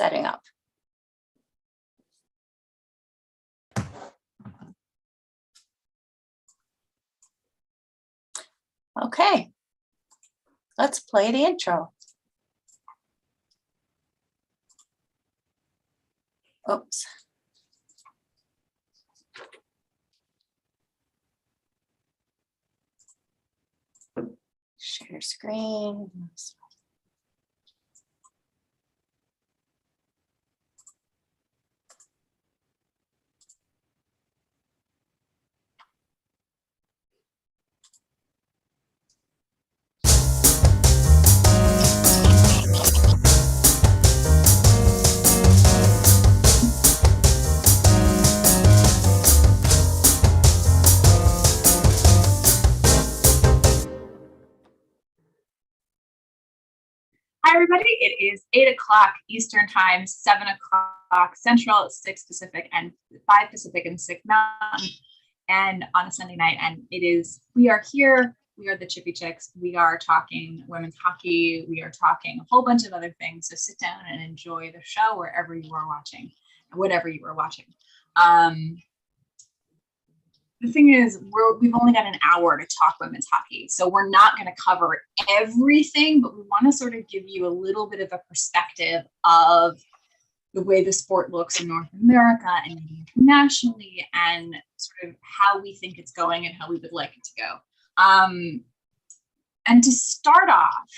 setting up. Okay, let's play the intro. Oops. Share screen. Hi, everybody. It is 8 o'clock Eastern Time, 7 o'clock Central, 6 Pacific, and 5 Pacific, and 6 Mountain, and on a Sunday night. And we are here. We are the Chippy Chicks. We are talking women's hockey. We are talking a whole bunch of other things. So sit down and enjoy the show wherever you are watching, whatever you are watching. The thing is, we've only got an hour to talk women's hockey, so we're not going to cover everything, but we want to sort of give you a little bit of a perspective of the way the sport looks in North America and internationally, and sort of how we think it's going and how we would like it to go. And to start off,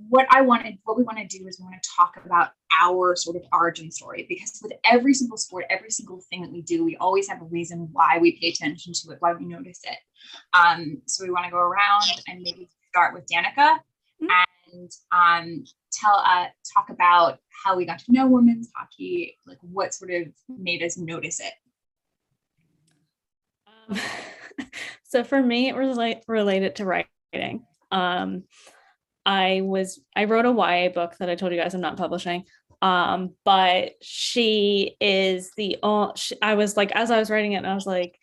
what we want to do is we want to talk about our sort of origin story, because with every single sport, every single thing that we do, we always have a reason why we pay attention to it, why we notice it. So we want to go around and maybe start with Danica and talk about how we got to know women's hockey, like what sort of made us notice it. So for me, it was related to writing. I wrote a YA book that I told you guys I'm not publishing. But she is I was like, as I was writing it, and I was like,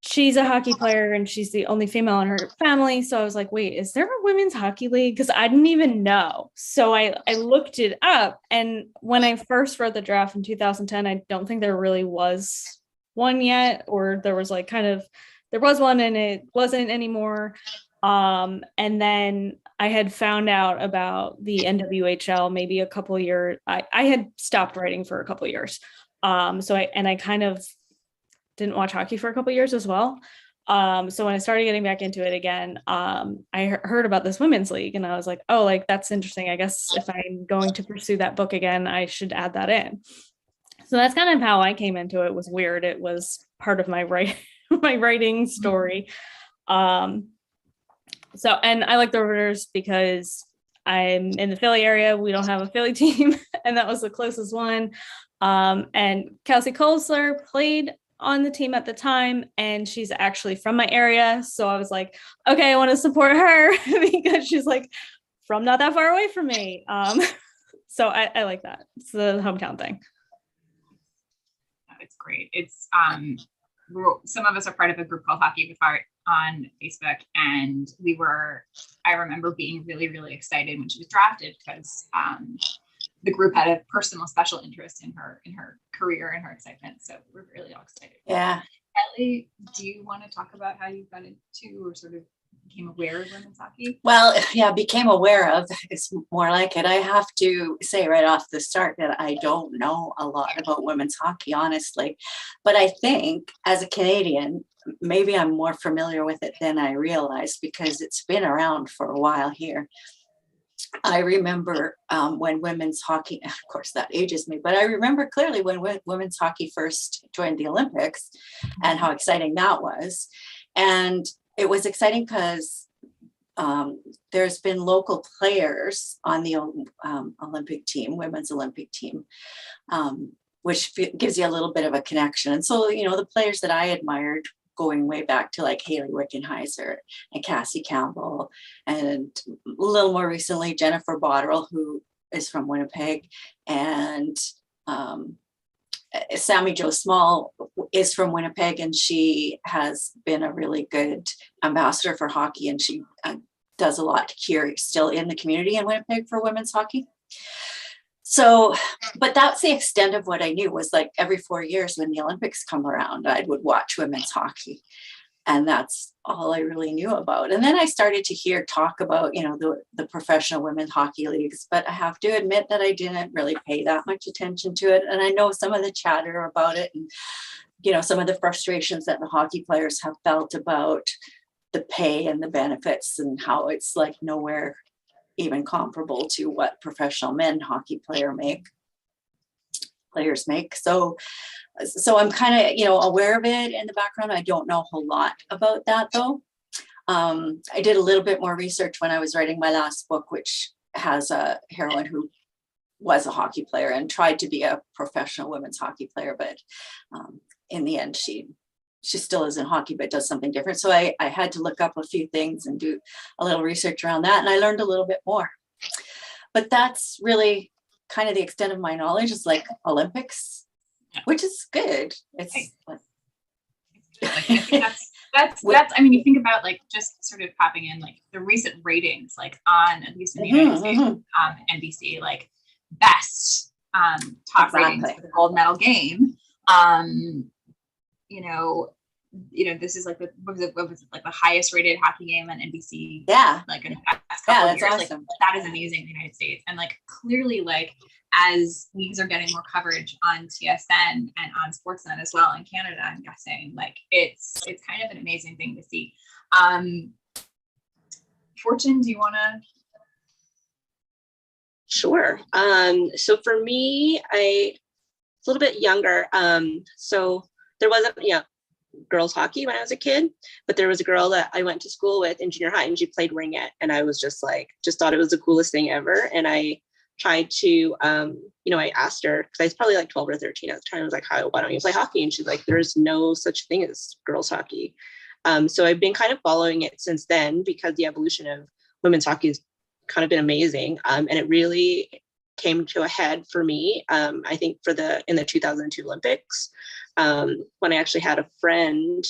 she's a hockey player and she's the only female in her family. So I was like, wait, is there a women's hockey league? Because I didn't even know. So I looked it up. And when I first wrote the draft in 2010, I don't think there really was one yet, or there was like there was one and it wasn't anymore. And then I had found out about the NWHL maybe a couple of years. I had stopped writing for a couple of years. So I kind of didn't watch hockey for a couple of years as well. So when I started getting back into it again, I heard about this women's league and I was like, oh, like that's interesting. I guess if I'm going to pursue that book again, I should add that in. So that's kind of how I came into it. It was weird. It was part of my writing story. So, and I like the Riveters because I'm in the Philly area. We don't have a Philly team, and that was the closest one. And Kelsey Kolsler played on the team at the time, and she's actually from my area. So I was like, okay, I want to support her because she's like from not that far away from me. So I like that. It's the hometown thing. It's great. It's some of us are part of a group called Hockey with Heart on Facebook, and I remember being really, really excited when she was drafted because the group had a personal special interest in her career and her excitement. So we're really all excited. Yeah. Kelly, do you want to talk about how you got into or sort of became aware of women's hockey? Well, yeah, became aware of is more like it. I have to say right off the start that I don't know a lot about women's hockey, honestly. But I think as a Canadian, maybe I'm more familiar with it than I realized because it's been around for a while here. I remember when women's hockey, of course that ages me, but I remember clearly when women's hockey first joined the Olympics and how exciting that was. And it was exciting because there's been local players on the Olympic team, women's Olympic team, which gives you a little bit of a connection. And so, the players that I admired going way back to like Hayley Wickenheiser and Cassie Campbell, and a little more recently, Jennifer Botterill, who is from Winnipeg, and Sammy Jo Small is from Winnipeg, and she has been a really good ambassador for hockey, and she does a lot here still in the community in Winnipeg for women's hockey. So, but that's the extent of what I knew. Was like every 4 years when the Olympics come around, I would watch women's hockey. And that's all I really knew about. And then I started to hear talk about, the professional women's hockey leagues, but I have to admit that I didn't really pay that much attention to it. And I know some of the chatter about it and, some of the frustrations that the hockey players have felt about the pay and the benefits and how it's like nowhere even comparable to what professional men hockey players make. So I'm kind of, aware of it in the background. I don't know a whole lot about that though. I did a little bit more research when I was writing my last book, which has a heroine who was a hockey player and tried to be a professional women's hockey player. But in the end, she still is in hockey, but does something different. So I had to look up a few things and do a little research around that. And I learned a little bit more. But that's really kind of the extent of my knowledge, is like Olympics, which is good. It's like, that's I mean, you think about like just sort of popping in like the recent ratings, like on at least in the United States, NBC, like best top ratings for the gold medal game. This is like what was it like the highest rated hockey game on NBC? Yeah. Like in the past couple of years. Awesome. Like that is amazing in the United States. And like clearly, like as leagues are getting more coverage on TSN and on Sportsnet as well in Canada, I'm guessing like it's kind of an amazing thing to see. Fortune, do you want to? Sure. So for me, I was a little bit younger. So there wasn't, girls hockey when I was a kid, but there was a girl that I went to school with in junior high and she played ringette. And I was just thought it was the coolest thing ever. And I tried to, I asked her, because I was probably like 12 or 13 at the time. I was like, why don't you play hockey? And she's like, there's no such thing as girls hockey. So I've been kind of following it since then, because the evolution of women's hockey has kind of been amazing. And it really came to a head for me, I think in the 2002 Olympics, when I actually had a friend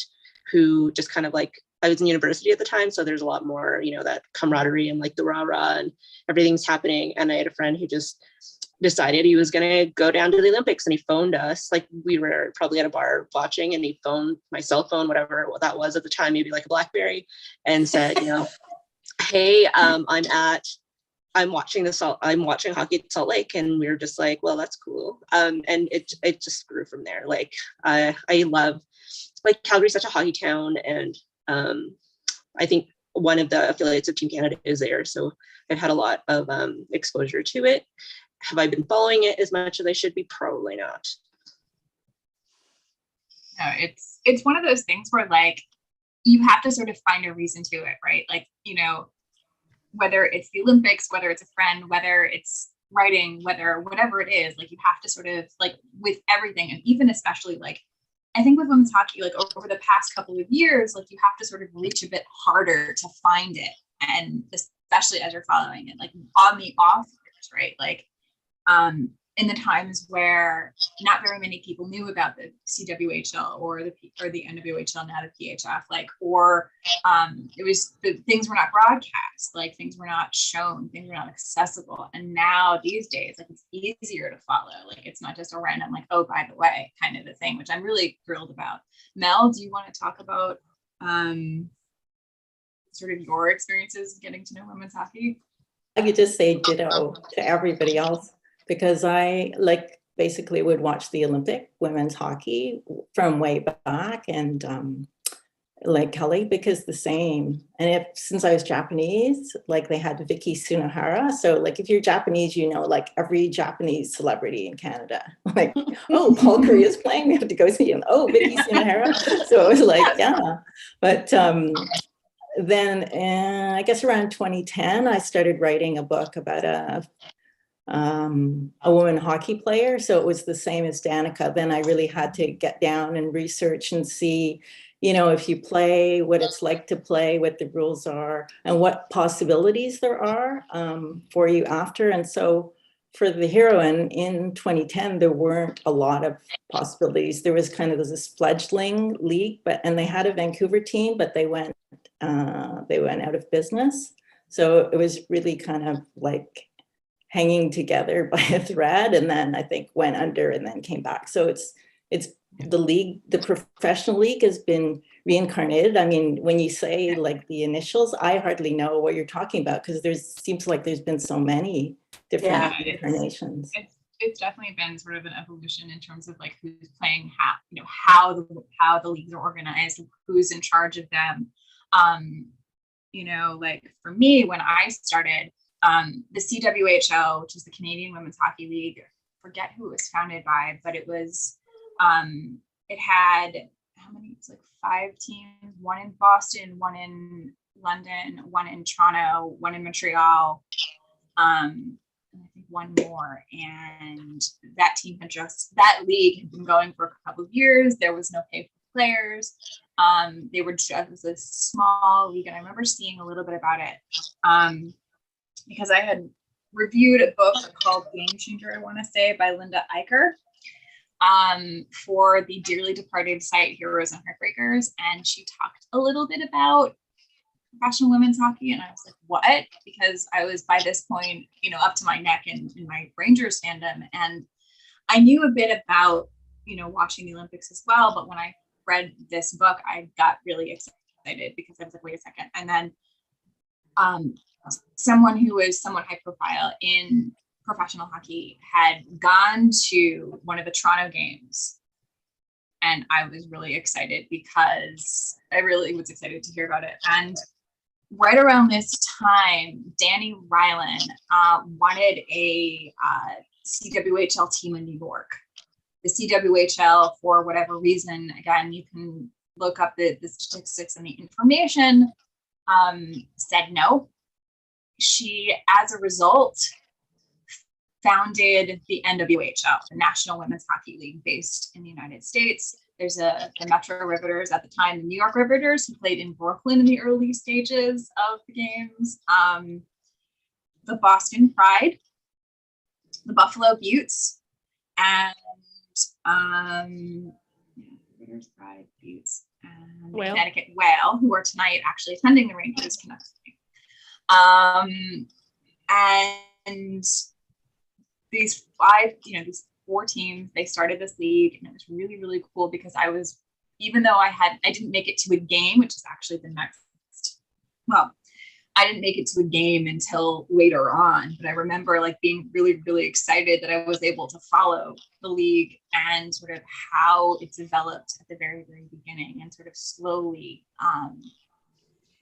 who just kind of like, I was in university at the time, so there's a lot more, that camaraderie and like the rah-rah and everything's happening. And I had a friend who just decided he was going to go down to the Olympics, and he phoned us. Like we were probably at a bar watching, and he phoned my cell phone, whatever that was at the time, maybe like a BlackBerry, and said, hey, I'm watching hockey at Salt Lake. And we were just like, well, that's cool. And it just grew from there. Like, I love, like, Calgary's such a hockey town. And I think one of the affiliates of Team Canada is there. So I've had a lot of exposure to it. Have I been following it as much as I should be? Probably not. No, it's one of those things where like, you have to sort of find a reason to it, right? Like, whether it's the Olympics, whether it's a friend, whether it's writing, whatever it is, like you have to sort of like with everything. And even especially like, I think with women's hockey, like over the past couple of years, like you have to sort of reach a bit harder to find it. And especially as you're following it, like on the off years, right? Like, in the times where not very many people knew about the CWHL or the NWHL, now the PHF, like, or it was the things were not broadcast, like things were not shown, things were not accessible. And now these days, like it's easier to follow. Like it's not just a random, like, oh, by the way, kind of a thing, which I'm really thrilled about. Mel, do you want to talk about sort of your experiences getting to know women's hockey? I could just say ditto to everybody else, because I basically would watch the Olympic women's hockey from way back, and like Kelly, because the same. And since I was Japanese, like they had Vicky Tsunohara. So like if you're Japanese, like every Japanese celebrity in Canada. Like, oh, Paul Curry is playing, we have to go see him. Oh, Vicky Tsunohara. So it was like, yeah. But then I guess around 2010, I started writing a book about a woman hockey player. So it was the same as Danica. Then I really had to get down and research and see, if you play, what it's like to play, what the rules are, and what possibilities there are for you after. And so for the heroine in 2010, there weren't a lot of possibilities. There was kind of this fledgling league, and they had a Vancouver team, but they went out of business. So it was really kind of like hanging together by a thread, and then I think went under and then came back. So it's the league, the professional league has been reincarnated. I mean, when you say like the initials, I hardly know what you're talking about, because seems like there's been so many different incarnations. It's definitely been sort of an evolution in terms of like who's playing how the leagues are organized, who's in charge of them. Like for me, when I started, the CWHL, which is the Canadian Women's Hockey League, I forget who it was founded by, but it was, it had how many? It's like 5 teams, 1 in Boston, 1 in London, 1 in Toronto, 1 in Montreal, and I think 1 more. And that league had been going for a couple of years. There was no pay for players. It was a small league, and I remember seeing a little bit about it because I had reviewed a book called Game Changer, I want to say, by Linda Eicher, for the dearly departed site Heroes and Heartbreakers, and she talked a little bit about professional women's hockey, and I was like, what? Because I was by this point, up to my neck in my Rangers fandom, and I knew a bit about, watching the Olympics as well, but when I read this book, I got really excited because I was like, wait a second. And then someone who was somewhat high profile in professional hockey had gone to one of the Toronto games, and I was really excited because I really was excited to hear about it. And right around this time, Danny Rylan wanted a CWHL team in New York. The CWHL, for whatever reason, again, you can look up the statistics and the information, said no. She, as a result, founded the NWHL, the National Women's Hockey League, based in the United States. There's the Metro Riveters at the time, the New York Riveters, who played in Brooklyn in the early stages of the games, the Boston Pride, the Buffalo Buttes, and Riveters, Pride, Buttes, and the Connecticut Whale, who are tonight actually attending the Rangers Canucks game. And these 4 teams, they started this league, and it was really, really cool because even though I didn't make it to a game, which is actually I didn't make it to a game until later on, but I remember being really, really excited that I was able to follow the league and sort of how it developed at the very, very beginning and sort of slowly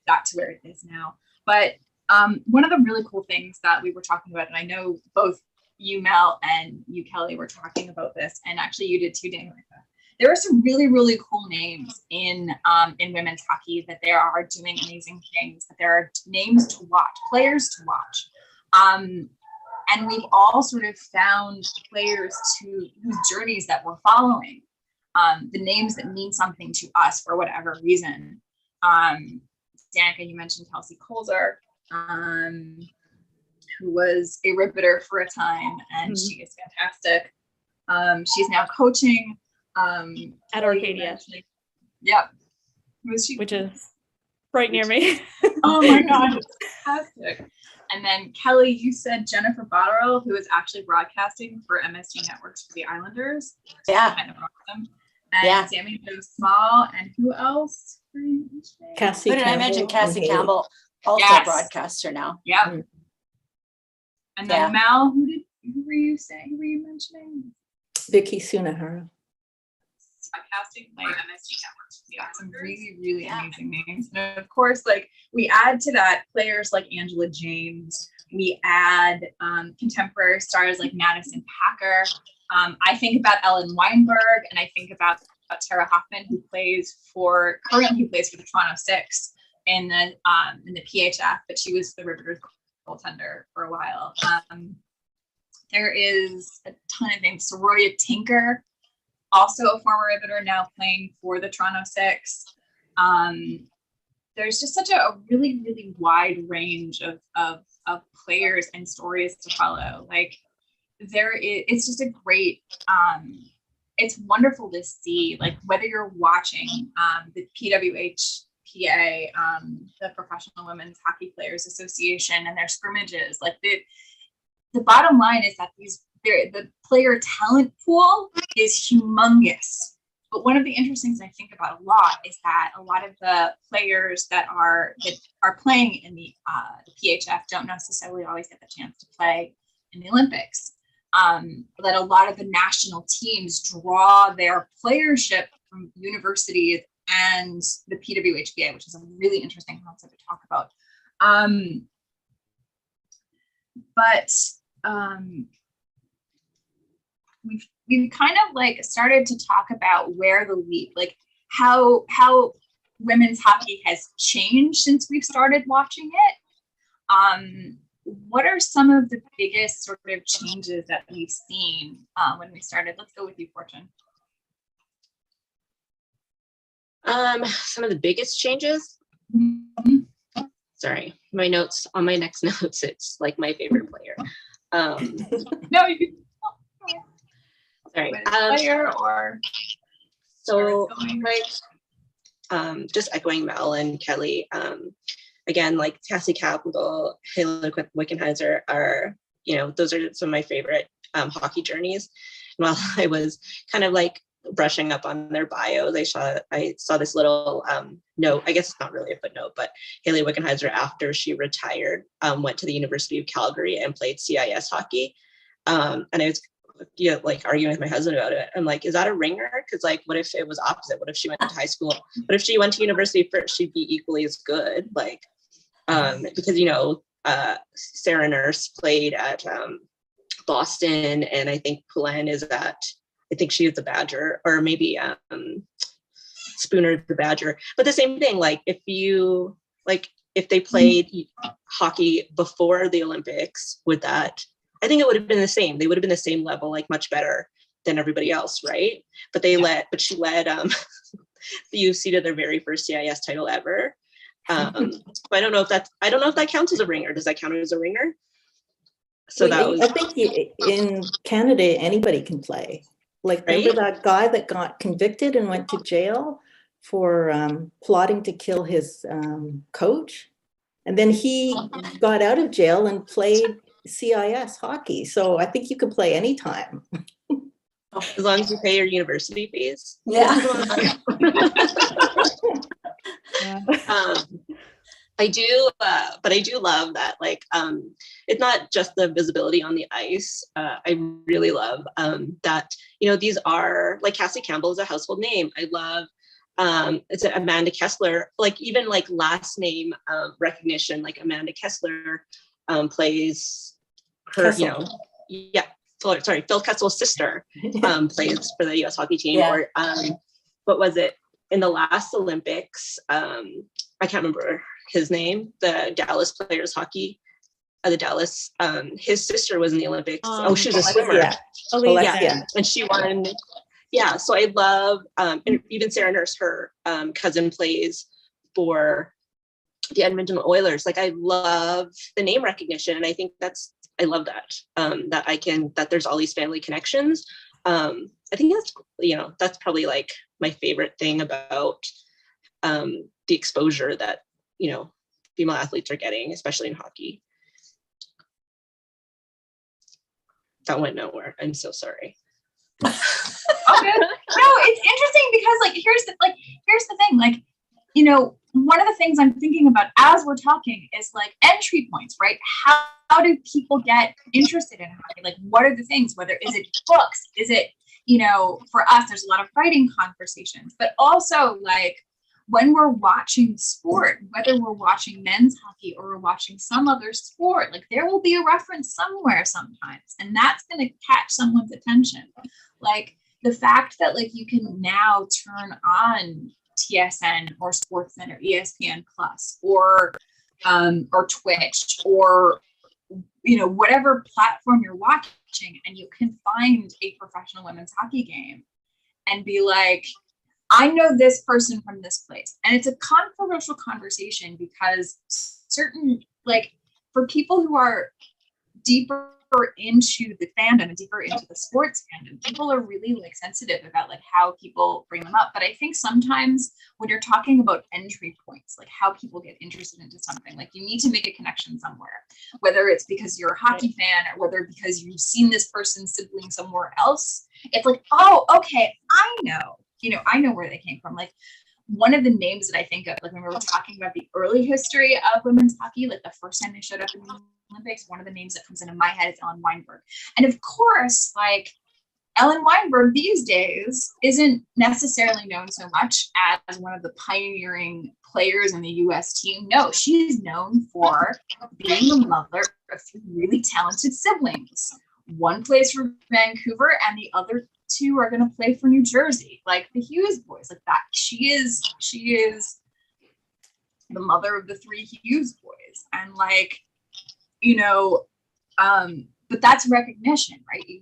got to where it is now. But one of the really cool things that we were talking about, and I know both you, Mel, and you, Kelly, were talking about this, and actually you did too, Danica. There are some really, really cool names in women's hockey that they are doing amazing things, that there are names to watch, players to watch. And we've all sort of found players whose journeys that we're following, the names that mean something to us for whatever reason. Danica, you mentioned Kelsey Kolzer, who was a Riveter for a time, and she is fantastic. She's now coaching at Arcadia. Yep. Which is right near me. Oh my God, it's fantastic. And then Kelly, you said Jennifer Botterill, who is actually broadcasting for MSG Networks for the Islanders. Yeah. Kind of awesome. And Sammy Joe Small, and who else? Cassie Who did I mention? Cassie Campbell, also a broadcaster now. Yep. Mm-hmm. And then Mel, who were you saying? Who were you mentioning? Vicky Sunahara. Podcasting like MSG Networks. Yeah, some really, really amazing names. And of course, we add to that players like Angela James. We add contemporary stars like Madison Packer. I think about Ellen Weinberg, and I think about Tara Hoffman, who currently plays for the Toronto Six in the PHF, but she was the Riveters goaltender for a while. There is a ton of names. Soroya Tinker, also a former Riveter, now playing for the Toronto Six. There's just such a really, really wide range of players and stories to follow. It's just a great, it's wonderful to see, whether you're watching the PWHPA, the Professional Women's Hockey Players Association, and their scrimmages, the bottom line is that the player talent pool is humongous. But one of the interesting things I think about a lot is that a lot of the players that are playing in the PHF don't necessarily always get the chance to play in the Olympics. That a lot of the national teams draw their playership from universities and the PWHPA, which is a really interesting concept to talk about. We've kind of like started to talk about where the leap, like how women's hockey has changed since we've started watching it. What are some of the biggest sort of changes that we've seen when we started? Let's go with you, Fortune. Some of the biggest changes. Mm-hmm. Sorry, my notes on my next notes. It's like my favorite player. No, you can. Sorry. Player or so like just echoing Mel and Kelly. Again, like Cassie Capital, Hayley Wickenheiser are, those are some of my favorite hockey journeys. And while I was kind of like brushing up on their bios, I saw this little note. I guess it's not really a footnote, but Hayley Wickenheiser, after she retired, went to the University of Calgary and played CIS hockey. And I was like arguing with my husband about it. I'm like, is that a ringer? Because like, what if it was opposite? What if she went to high school? What if she went to university first? She'd be equally as good. Like, because Sarah Nurse played at Boston, and I think Poulin is at, I think she is the Badger, or maybe Spooner the Badger. But the same thing, like if they played hockey before the Olympics, I think it would have been the same. They would have been the same level, like much better than everybody else, right? But she led the UC to their very first CIS title ever. I don't know if that counts as a ringer. Does that count as a ringer? So I think in Canada, anybody can play. Like, right? Remember that guy that got convicted and went to jail for plotting to kill his coach? And then he got out of jail and played CIS hockey. So I think you can play anytime. As long as you pay your university fees. Yeah. I do, but I do love that, like, it's not just the visibility on the ice. I really love that, these are, like, Cassie Campbell is a household name. I love, it's Amanda Kessler, like, even like last name recognition, like Amanda Kessler plays her, Phil Kessel's sister plays for the US hockey team. Yeah. Or what was it in the last Olympics? I can't remember his name, the Dallas players hockey, the Dallas, his sister was in the Olympics. She was a swimmer. Yeah. And she won. Yeah, so I love, and even Sarah Nurse, her cousin plays for the Edmonton Oilers. Like, I love the name recognition, and I think I love that, that there's all these family connections. I think that's probably like my favorite thing about the exposure that, female athletes are getting, especially in hockey. That went nowhere. I'm so sorry. Okay. No, it's interesting because here's the thing, one of the things I'm thinking about as we're talking is like entry points, right? How do people get interested in hockey? Like, what are the things, is it books? Is it, for us, there's a lot of writing conversations, but also like when we're watching sport, whether we're watching men's hockey or we're watching some other sport, like there will be a reference somewhere sometimes, and that's going to catch someone's attention. Like the fact that like you can now turn on TSN or SportsCenter, ESPN Plus, or Twitch, or whatever platform you're watching, and you can find a professional women's hockey game and be like, I know this person from this place. And it's a controversial conversation because for people who are deeper into the fandom and deeper into the sports fandom, people are really like sensitive about like how people bring them up. But I think sometimes when you're talking about entry points, like how people get interested into something, like you need to make a connection somewhere, whether it's because you're a hockey fan or whether because you've seen this person's sibling somewhere else. It's like, oh, okay, I know where they came from. Like one of the names that I think of, like when we were talking about the early history of women's hockey, like the first time they showed up in the Olympics, one of the names that comes into my head is Ellen Weinberg. And of course, like Ellen Weinberg these days isn't necessarily known so much as one of the pioneering players in the US team. No, she's known for being the mother of three really talented siblings. One plays for Vancouver and the other two are going to play for New Jersey, like the Hughes boys, like that. She is the mother of the three Hughes boys. And like, but that's recognition, right?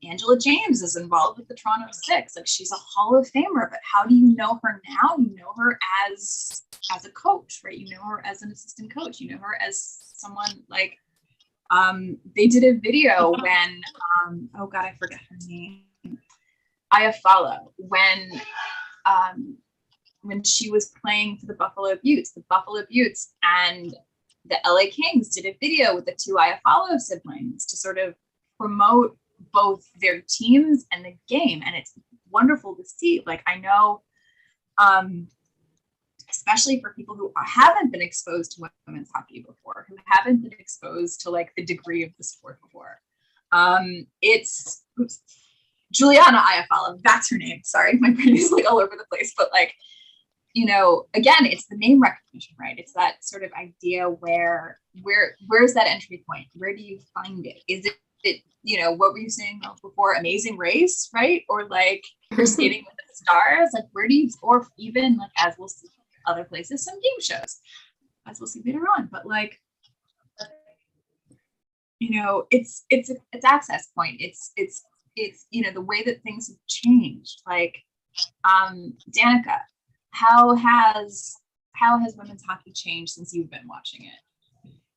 Angela James is involved with the Toronto Six. Like she's a Hall of Famer, but how do you know her now? You know her as a coach, right? You know her as an assistant coach. You know her as someone like, they did a video when, oh God, I forget her name. Iafallo, when she was playing for the Buffalo Buttes and the LA Kings did a video with the two Iafallo siblings to sort of promote both their teams and the game. And it's wonderful to see. Like, I know, especially for people who haven't been exposed to women's hockey before, who haven't been exposed to like the degree of the sport before. It's Juliana Iafallo, that's her name. Sorry, my brain is like all over the place, but like, again, it's the name recognition, right? It's that sort of idea where's that entry point? Where do you find it? Is it what were you saying before? Amazing Race, right? Or like you're skating with the stars, like where do you, or even like as we'll see other places, some game shows, as we'll see later on. But like, it's access point. It's the way that things have changed. Like, Danica, how has women's hockey changed since you've been watching it?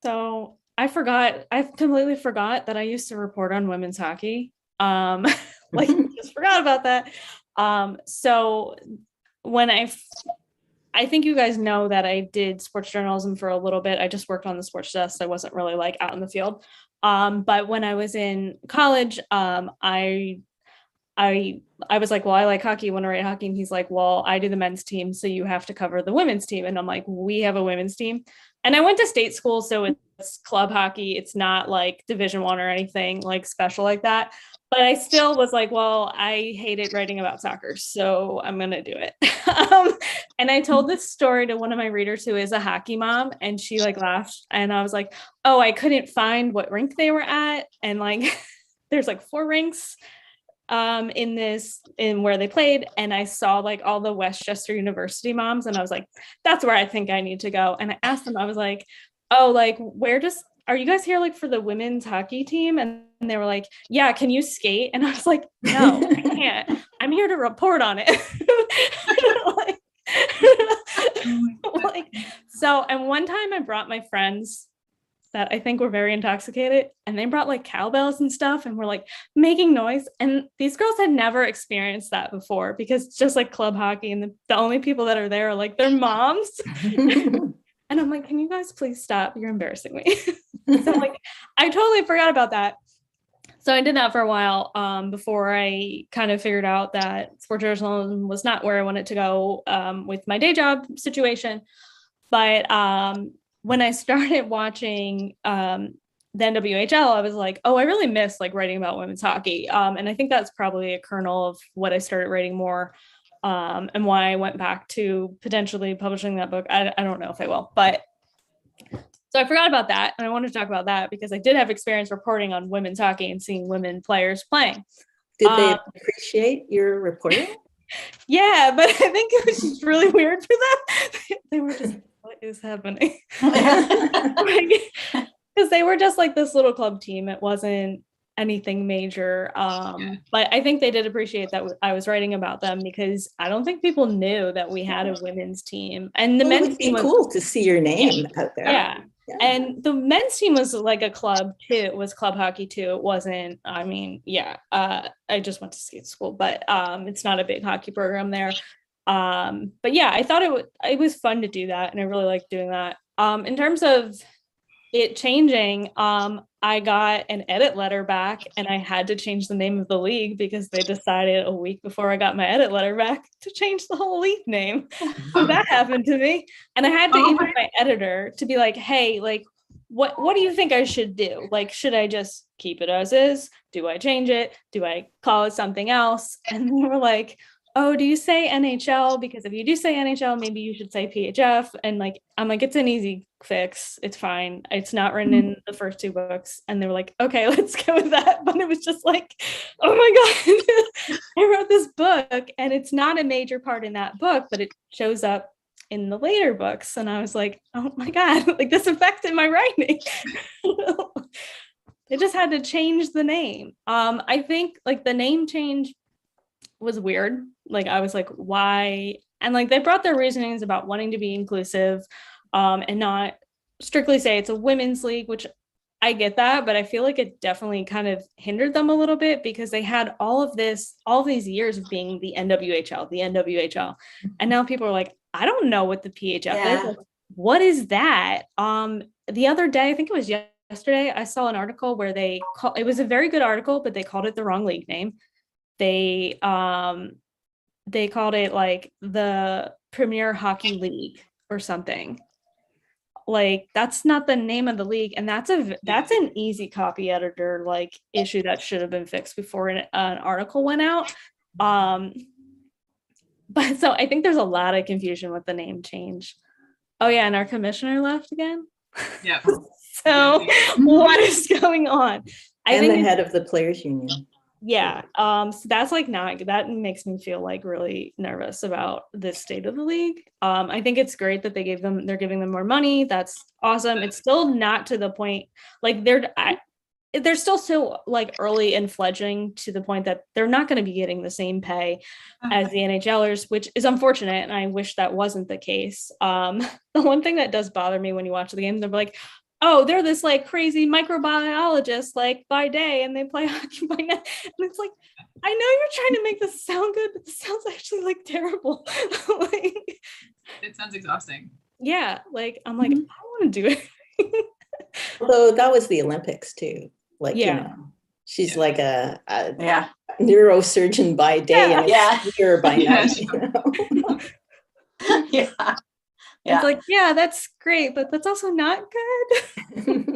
So I completely forgot that I used to report on women's hockey. Just forgot about that. So when I think you guys know that I did sports journalism for a little bit. I just worked on the sports desk. I wasn't really like out in the field. But when I was in college, I was like, well, I like hockey, want to write hockey. And he's like, well, I do the men's team, so you have to cover the women's team. And I'm like, we have a women's team. And I went to state school, so it's club hockey. It's not like Division I or anything like special like that. But I still was like, well, I hated writing about soccer, so I'm going to do it. And I told this story to one of my readers who is a hockey mom, and she like laughed. And I was like, oh, I couldn't find what rink they were at. And like, there's like 4 rinks in where they played, and I saw like all the Westchester University moms, and I was like, that's where I think I need to go. And I asked them, I was like, oh, like are you guys here like for the women's hockey team? And they were like, yeah, can you skate? And I was like, no, I can't. I'm here to report on it. And one time I brought my friends that I think were very intoxicated, and they brought like cowbells and stuff and were like making noise. And these girls had never experienced that before, because it's just like club hockey, and the only people that are there are like their moms. And I'm like, can you guys please stop? You're embarrassing me. So like, I totally forgot about that. So I did that for a while before I kind of figured out that sports journalism was not where I wanted to go with my day job situation. But when I started watching the NWHL, I was like, oh, I really miss like writing about women's hockey. And I think that's probably a kernel of what I started writing more, and why I went back to potentially publishing that book. I don't know if I will, but so I forgot about that. And I wanted to talk about that because I did have experience reporting on women's hockey and seeing women players playing. Did they appreciate your reporting? Yeah, but I think it was just really weird for them. They were just, what is happening? Because they were just like this little club team. It wasn't anything major. But I think they did appreciate that I was writing about them, because I don't think people knew that we had a women's team. And the men's team was cool to see your name out there. Yeah. And the men's team was like a club too. It was club hockey too. It wasn't, I mean, I just went to skate school, but it's not a big hockey program there. But yeah, I thought it was fun to do that, and I really liked doing that. In terms of it changing, I got an edit letter back, and I had to change the name of the league because they decided a week before I got my edit letter back to change the whole league name. So that happened to me, and I had to email my editor to be like, hey, like, what do you think I should do? Like, should I just keep it as is? Do I change it? Do I call it something else? And they were like, oh, do you say NHL? Because if you do say NHL, maybe you should say PHF. And like, I'm like, it's an easy fix. It's fine. It's not written in the first two books. And they were like, okay, let's go with that. But it was just like, oh my God, I wrote this book and it's not a major part in that book, but it shows up in the later books. And I was like, oh my God, like this affected my writing. They just had to change the name. I think like the name change was weird. Like I was like, why? And like they brought their reasonings about wanting to be inclusive, and not strictly say it's a women's league, which I get that, but I feel like it definitely kind of hindered them a little bit because they had all these years of being the NWHL. And now people are like, I don't know what the PHF is. Like, what is that? The other day, I think it was yesterday, I saw an article where it was a very good article, but they called it the wrong league name. They called it like the Premier Hockey League or something. Like that's not the name of the league, and that's an easy copy editor like issue that should have been fixed before an article went out. But so I think there's a lot of confusion with the name change. Oh yeah, and our commissioner left again. Yeah. So what is going on? I think the head of the players union. Yeah. So that's like that makes me feel like really nervous about the state of the league. I think it's great that they're giving them more money. That's awesome. It's still not to the point like they're still so like early and fledgling to the point that they're not going to be getting the same pay as the NHLers, which is unfortunate. And I wish that wasn't the case. The one thing that does bother me when you watch the game, they're like, oh, they're this like crazy microbiologist like by day and they play hockey by night. And it's like, I know you're trying to make this sound good, but this sounds actually like terrible. Like, it sounds exhausting. Yeah. Like, I'm like, I don't want to do it. Although that was the Olympics too. Like, you know, she's like a neurosurgeon by day and a skier by night. You know? Yeah. It's like, yeah, that's great, but that's also not good.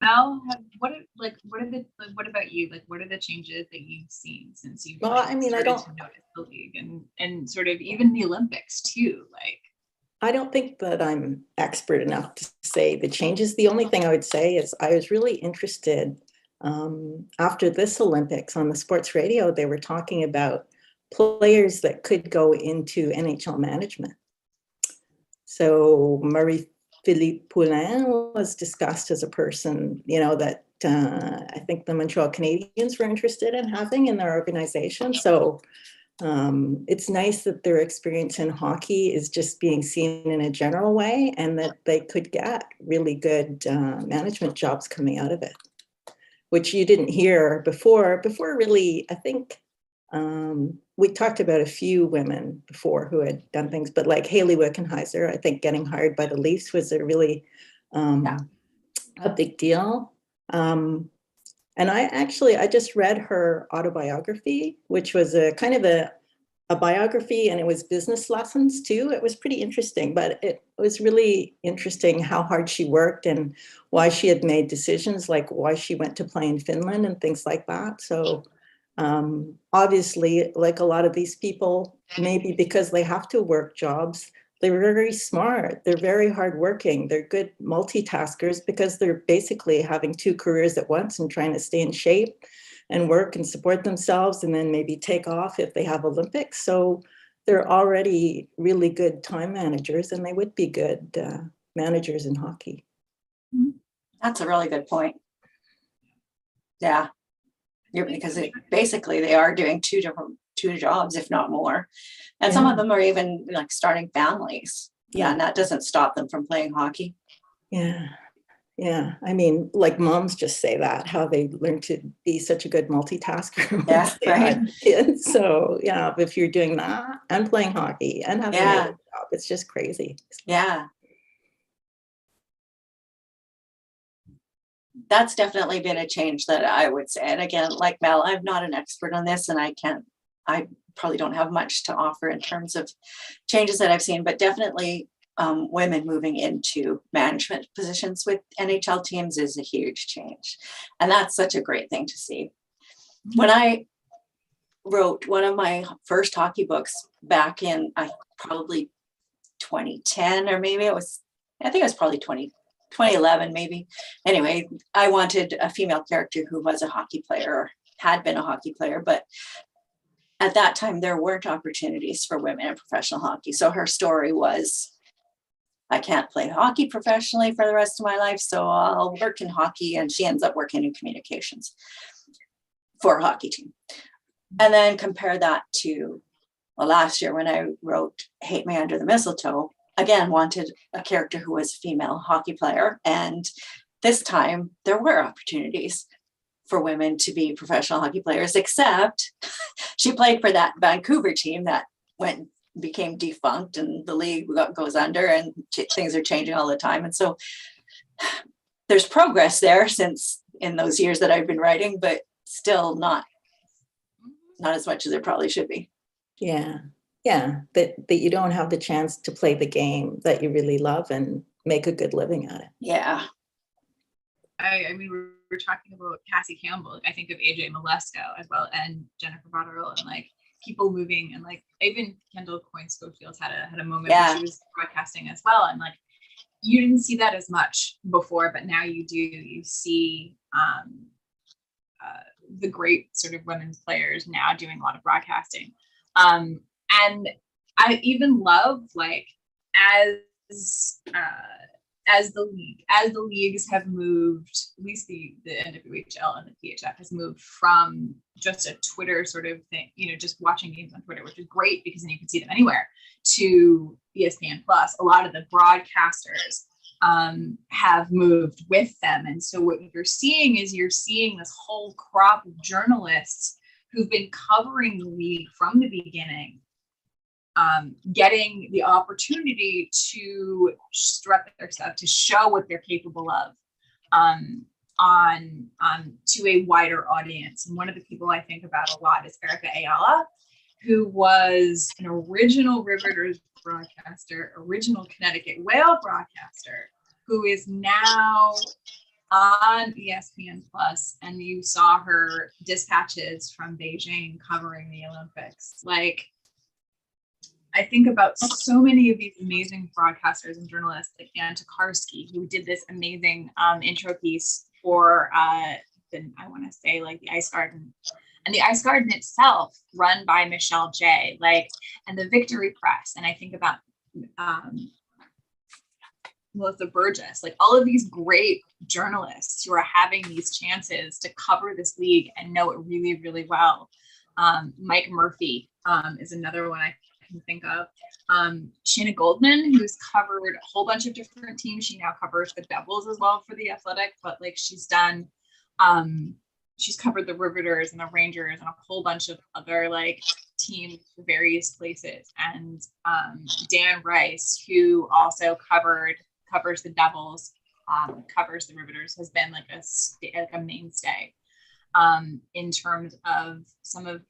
Mel, what about you? Like, what are the changes that you've seen since you've started to notice the league and sort of even the Olympics too? Like, I don't think that I'm expert enough to say the changes. The only thing I would say is I was really interested after this Olympics on the sports radio. They were talking about players that could go into NHL management. So Marie-Philippe Poulin was discussed as a person, you know, that I think the Montreal Canadiens were interested in having in their organization. So it's nice that their experience in hockey is just being seen in a general way and that they could get really good management jobs coming out of it, which you didn't hear before really. I think we talked about a few women before who had done things, but like Hayley Wickenheiser, I think getting hired by the Leafs was a really a big deal. And I just read her autobiography, which was a kind of a biography, and it was business lessons too. It was pretty interesting, but it was really interesting how hard she worked and why she had made decisions, like why she went to play in Finland and things like that. So obviously, like a lot of these people, maybe because they have to work jobs, they're very smart. They're very hardworking. They're good multitaskers because they're basically having two careers at once and trying to stay in shape and work and support themselves and then maybe take off if they have Olympics. So they're already really good time managers and they would be good managers in hockey. That's a really good point. Yeah. because basically they are doing two jobs, if not more. And some of them are even like starting families. Yeah. And that doesn't stop them from playing hockey. Yeah. Yeah. I mean, like moms just say that, how they learn to be such a good multitasker. Yeah, right. Kids. So yeah, if you're doing that and playing hockey and having a job, it's just crazy. Yeah. That's definitely been a change that I would say. And again, like Mel, I'm not an expert on this, and I probably don't have much to offer in terms of changes that I've seen, but definitely women moving into management positions with NHL teams is a huge change. And that's such a great thing to see. When I wrote one of my first hockey books back in probably 2010, or maybe I think it was probably 2011 maybe. Anyway, I wanted a female character who was a hockey player, or had been a hockey player, but at that time there weren't opportunities for women in professional hockey. So her story was, I can't play hockey professionally for the rest of my life, so I'll work in hockey. And she ends up working in communications for a hockey team. And then compare that to last year when I wrote Me Under the Mistletoe. Again, wanted a character who was a female hockey player. And this time there were opportunities for women to be professional hockey players, except she played for that Vancouver team that became defunct, and the league goes under, and things are changing all the time. And so there's progress there since in those years that I've been writing, but still not as much as there probably should be. Yeah. Yeah. That you don't have the chance to play the game that you really love and make a good living at it. Yeah. I mean, we're talking about Cassie Campbell. I think of AJ Malesko as well, and Jennifer Botterill, and like people moving, and like even Kendall Coyne Schofield had a moment where she was broadcasting as well, and like you didn't see that as much before, but now you do. You see the great sort of women's players now doing a lot of broadcasting, and I even love like as the leagues have moved, at least the NWHL and the PHF has moved from just a Twitter sort of thing, just watching games on Twitter, which is great because then you can see them anywhere, to ESPN Plus. A lot of the broadcasters have moved with them. And so what you're seeing this whole crop of journalists who've been covering the league from the beginning, getting the opportunity to strut their stuff, to show what they're capable of to a wider audience. And one of the people I think about a lot is Erica Ayala, who was an original Riveters broadcaster, original Connecticut Whale broadcaster, who is now on ESPN Plus, and you saw her dispatches from Beijing covering the Olympics. Like, I think about so many of these amazing broadcasters and journalists, like Ann Tokarski, who did this amazing intro piece for I want to say like the Ice Garden, and the Ice Garden itself run by Michelle J, like, and the Victory Press. And I think about Melissa Burgess, like all of these great journalists who are having these chances to cover this league and know it really, really well. Mike Murphy is another one I can think of. Shanna Goldman, who's covered a whole bunch of different teams. She now covers the Devils as well for the Athletic, but like she's done, she's covered the Riveters and the Rangers and a whole bunch of other like teams for various places. And Dan Rice, who also covers the Devils, covers the Riveters, has been like a mainstay in terms of some of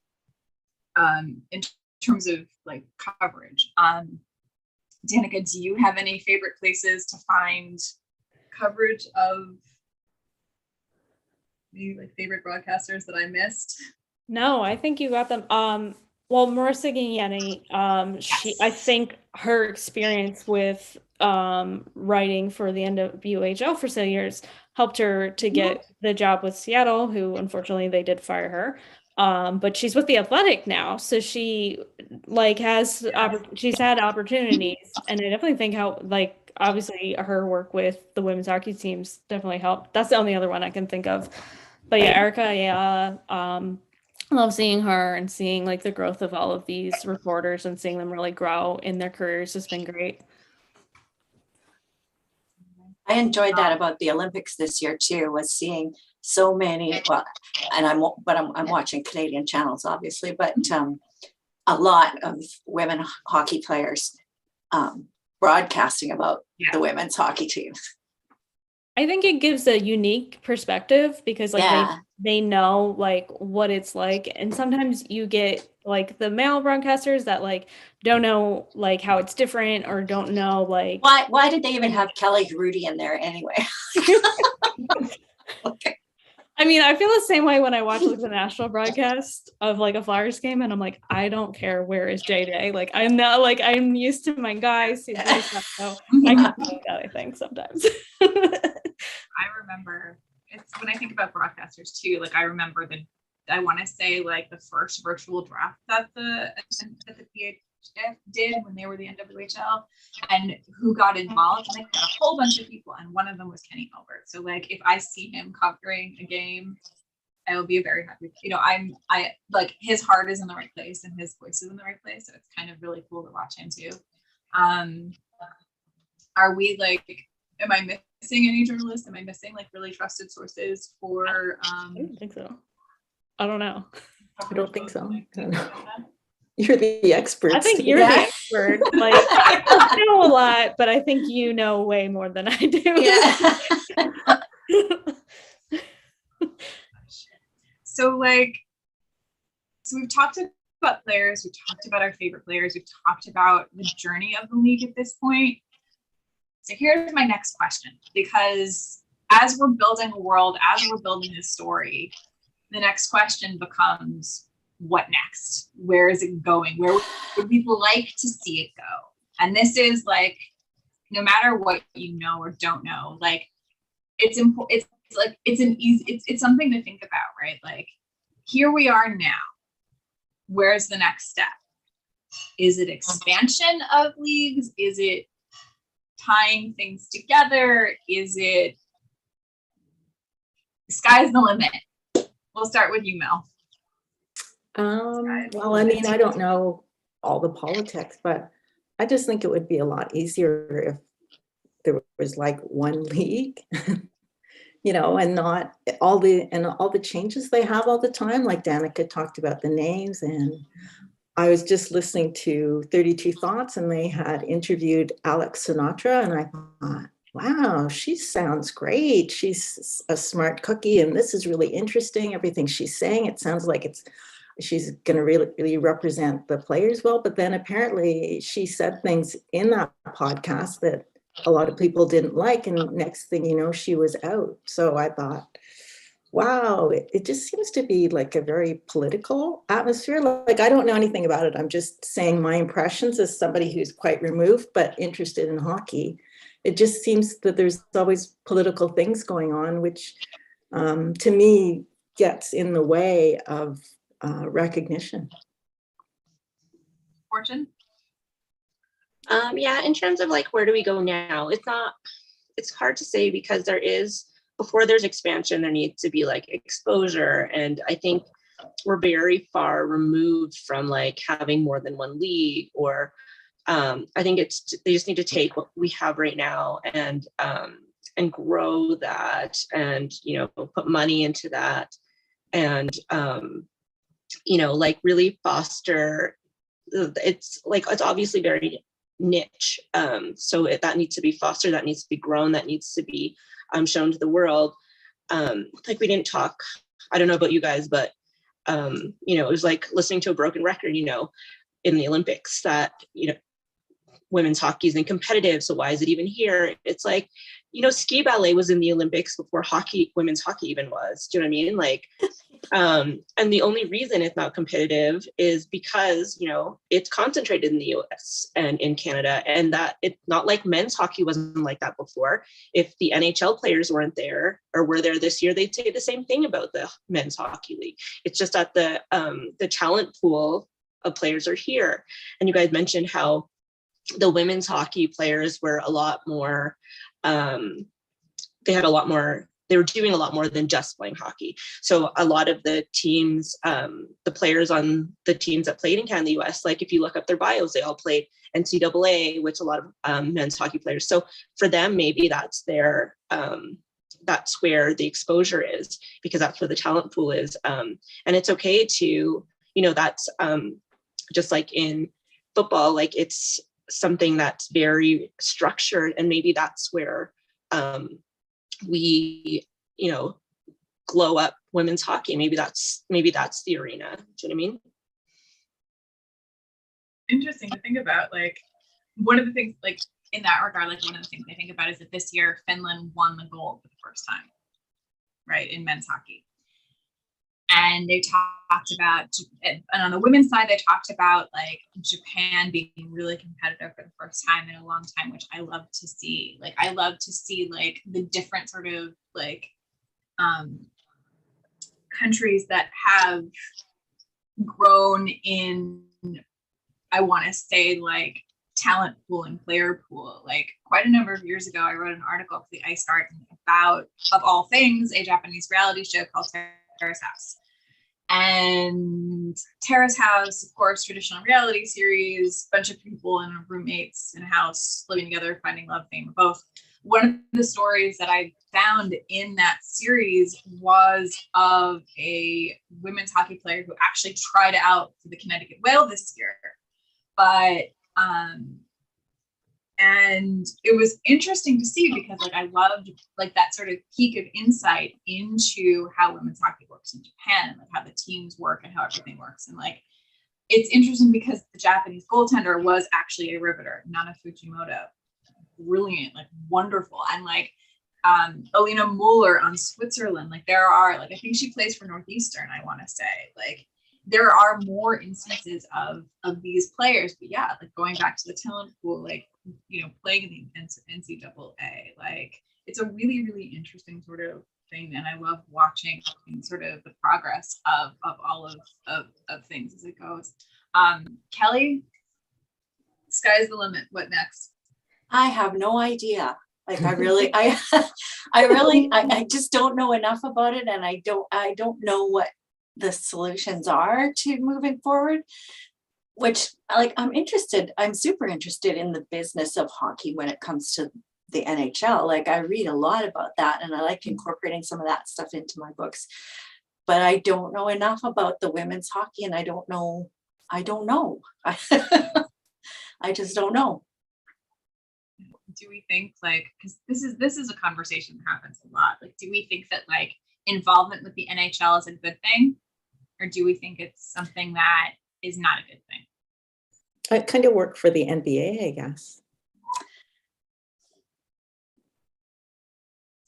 in terms of like coverage. Danica, do you have any favorite places to find coverage of the like favorite broadcasters that I missed? No, I think you got them. Well, Marissa Guglielmi, I think her experience with writing for the NWHL for 7 years helped her to get the job with Seattle, who unfortunately they did fire her. But she's with the Athletic now, so she like she's had opportunities, and I definitely think how like obviously her work with the women's hockey teams definitely helped. That's the only other one I can think of But yeah, Erica, yeah, I love seeing her and seeing like the growth of all of these reporters and seeing them really grow in their careers has been great. I enjoyed that about the Olympics this year too, was seeing so many, well, and I'm watching Canadian channels obviously, but a lot of women hockey players broadcasting about the women's hockey team. I think it gives a unique perspective because like they know like what it's like, and sometimes you get like the male broadcasters that like don't know like how it's different or don't know like why did they even have Kelly Rudy in there anyway? Okay. I mean, I feel the same way when I watch like the national broadcast of like a Flyers game, and I'm like, I don't care where is JJ. Like I'm not like I'm used to my guys. So I can do that, I think sometimes. I remember it's when I think about broadcasters too. Like I remember I want to say like the first virtual draft that the PHF did when they were the NWHL, and who got involved. And they got a whole bunch of people, and one of them was Kenny Albert. So like if I see him covering a game, I will be very happy. You know, I like his heart is in the right place and his voice is in the right place. So it's kind of really cool to watch him too. Are we like? Am I missing any journalists? Am I missing like really trusted sources for? I don't think so. I don't know. I don't think so. You're the expert. I think you're the expert. Like I know a lot, but I think you know way more than I do. Yeah. So we've talked about players, we've talked about our favorite players, we've talked about the journey of the league at this point. So here's my next question, because as we're building a world, as we're building this story, the next question becomes, what next? Where is it going? Where would we like to see it go? And this is like, no matter what you know or don't know, like it's important. It's something to think about, right? Like here we are now. Where's the next step? Is it expansion of leagues? Is it tying things together? Is it sky's the limit? We'll start with you, Mel. Well, I mean, I don't know all the politics, but I just think it would be a lot easier if there was like one league, you know, and not all the changes they have all the time. Like Danica talked about the names, and I was just listening to 32 Thoughts, and they had interviewed Alex Sinatra, and I thought, wow, she sounds great. She's a smart cookie, and this is really interesting. Everything she's saying, it sounds like she's going to really represent the players well. But then apparently she said things in that podcast that a lot of people didn't like, and next thing you know, she was out. So I thought, wow, it just seems to be like a very political atmosphere. Like I don't know anything about it. I'm just saying my impressions as somebody who's quite removed but interested in hockey. It just seems that there's always political things going on, which to me gets in the way of recognition. Fortune? Yeah, in terms of like, where do we go now? It's hard to say, because before there's expansion, there needs to be like exposure. And I think we're very far removed from like having more than one league, or I think they just need to take what we have right now and grow that, and, you know, put money into that, and, you know, like really foster. It's obviously very niche. So that needs to be fostered, that needs to be grown, that needs to be shown to the world. Like we didn't talk, I don't know about you guys, but you know, it was like listening to a broken record, you know, in the Olympics, that, you know, women's hockey isn't competitive, so why is it even here? It's like, you know, ski ballet was in the Olympics before women's hockey even was. Do you know what I mean? Like, and the only reason it's not competitive is because, you know, it's concentrated in the US and in Canada, and that it's not like men's hockey wasn't like that before. If the NHL players weren't there or were there this year, they'd say the same thing about the men's hockey league. It's just that the talent pool of players are here. And you guys mentioned how the women's hockey players were a lot more, they had a lot more they were doing a lot more than just playing hockey. So a lot of the teams, the players on the teams that played in Canada, the US, like if you look up their bios, they all played NCAA, which a lot of men's hockey players. So for them, maybe that's their, that's where the exposure is, because that's where the talent pool is. And it's okay to, you know, that's just like in football, like it's something that's very structured, and maybe that's where we, you know, glow up women's hockey. Maybe that's the arena. Do you know what I mean? Interesting to think about. Like, one of the things, like in that regard, like one of the things I think about is that this year Finland won the gold for the first time, right, in men's hockey. And they talked about, and on the women's side, they talked about like Japan being really competitive for the first time in a long time, which I love to see. Like, I love to see like the different sort of like countries that have grown in, I want to say, like talent pool and player pool. Like quite a number of years ago, I wrote an article for the Ice Garden about, of all things, a Japanese reality show called Terrace House. And Terrace House, of course, traditional reality series, bunch of people and roommates in a house living together, finding love, fame, or both. One of the stories that I found in that series was of a women's hockey player who actually tried out for the Connecticut Whale this year. But and it was interesting to see, because like I loved like that sort of peek of insight into how women's hockey works in Japan, and like how the teams work and how everything works. And like it's interesting because the Japanese goaltender was actually a riveter, Nana Fujimoto. Brilliant, like wonderful. And like Alina Muller on Switzerland, like there are, like I think she plays for Northeastern, I want to say. Like there are more instances of these players. But yeah, like going back to the talent pool, like, you know, playing in the NCAA, like it's a really, really interesting sort of thing. And I love watching sort of the progress of all of things as it goes. Kelly, sky's the limit. What next? I have no idea. Like I just don't know enough about it, and I don't know what the solutions are to moving forward, which like I'm super interested in the business of hockey when it comes to the NHL. Like I read a lot about that, and I like incorporating some of that stuff into my books, but I don't know enough about the women's hockey, and I don't know. I just don't know. Do we think, like, because this is a conversation that happens a lot, like, do we think that like involvement with the NHL is a good thing, or do we think it's something that is not a good thing? It kind of worked for the NBA, I guess.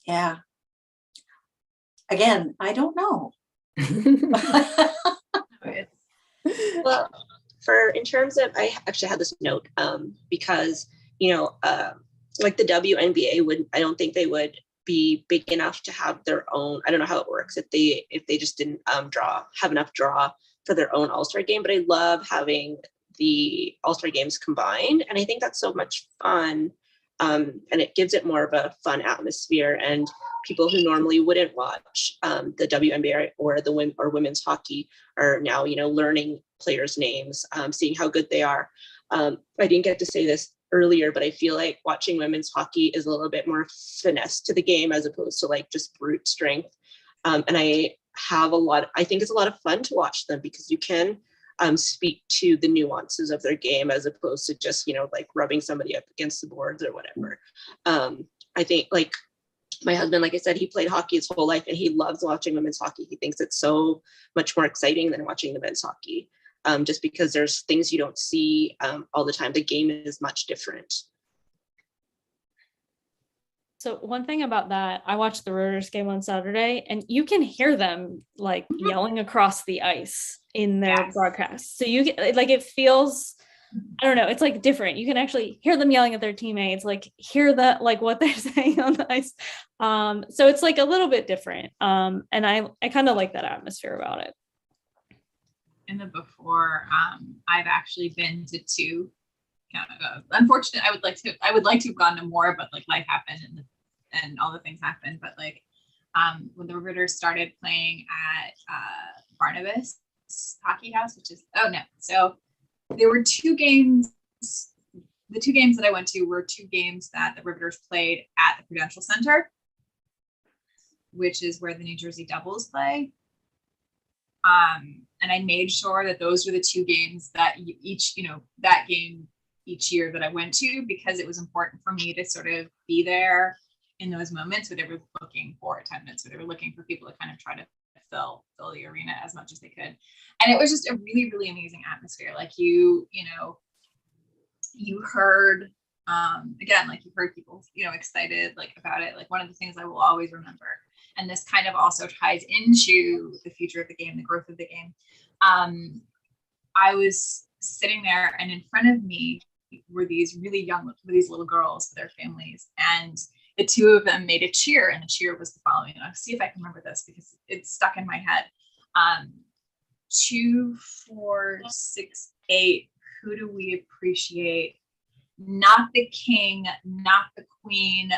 Yeah. Again, I don't know. Well, in terms of, I actually had this note because, you know, like the WNBA I don't think they would be big enough to have their own, I don't know how it works if they just didn't have enough draw for their own All-Star game, but I love having the All-Star games combined. And I think that's so much fun. And it gives it more of a fun atmosphere, and people who normally wouldn't watch the WNBA or women's hockey are now, you know, learning players' names, seeing how good they are. I didn't get to say this earlier, but I feel like watching women's hockey is a little bit more finesse to the game as opposed to like just brute strength. And I think it's a lot of fun to watch them because you can speak to the nuances of their game as opposed to just, you know, like rubbing somebody up against the boards or whatever. I think like my husband, like I said, he played hockey his whole life and he loves watching women's hockey. He thinks it's so much more exciting than watching the men's hockey. Just because there's things you don't see all the time. The game is much different. So one thing about that, I watched the Rotors game on Saturday, and you can hear them like yelling across the ice in their broadcast. So you get like, it feels, I don't know, it's like different. You can actually hear them yelling at their teammates, like hear that, like what they're saying on the ice. So it's like a little bit different. And I kind of like that atmosphere about it. In the before, I've actually been to two. Unfortunately, I would like to have gone to more, but like life happened and all the things happened. But like, when the Riveters started playing at Barnabas Hockey House, which is, so there were two games. The two games that I went to were two games that the Riveters played at the Prudential Center, which is where the New Jersey Devils play. And I made sure that those were the two games that that game each year that I went to, because it was important for me to sort of be there in those moments where they were looking for attendance, where they were looking for people to kind of try to fill the arena as much as they could. And it was just a really, really amazing atmosphere. Like you heard, again, like you heard people, excited like about it. Like one of the things I will always remember, and this kind of also ties into the future of the game, the growth of the game. I was sitting there, and in front of me were these little girls with their families, and the two of them made a cheer, and the cheer was the following. I'll see if I can remember this because it's stuck in my head. 2, 4, 6, 8. Who do we appreciate? Not the king, not the queen,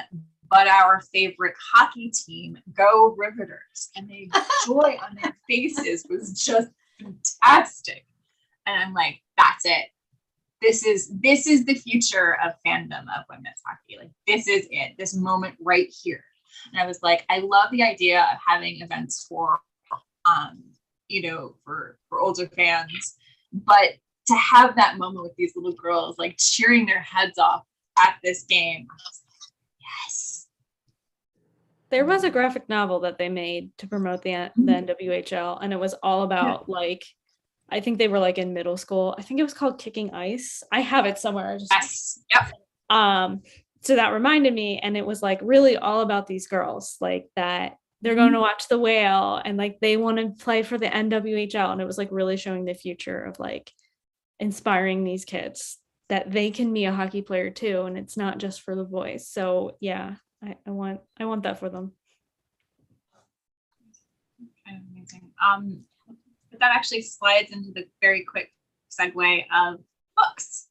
but our favorite hockey team. Go Riveters! And the joy on their faces was just fantastic. And I'm like, that's it. This is the future of fandom of women's hockey. Like, this is it. This moment right here. And I was like, I love the idea of having events for older fans, but to have that moment with these little girls like cheering their heads off at this game, I was like, yes. There was a graphic novel that they made to promote the NWHL, and it was all about like, I think they were like in middle school. I think it was called Kicking Ice. I have it somewhere. Yes. Yep. So that reminded me, and it was like really all about these girls, like that they're going to watch the Whale, and like they want to play for the NWHL, and it was like really showing the future of like inspiring these kids that they can be a hockey player too, and it's not just for the boys. So yeah, I want that for them. Kind of amazing. But that actually slides into the very quick segue of books.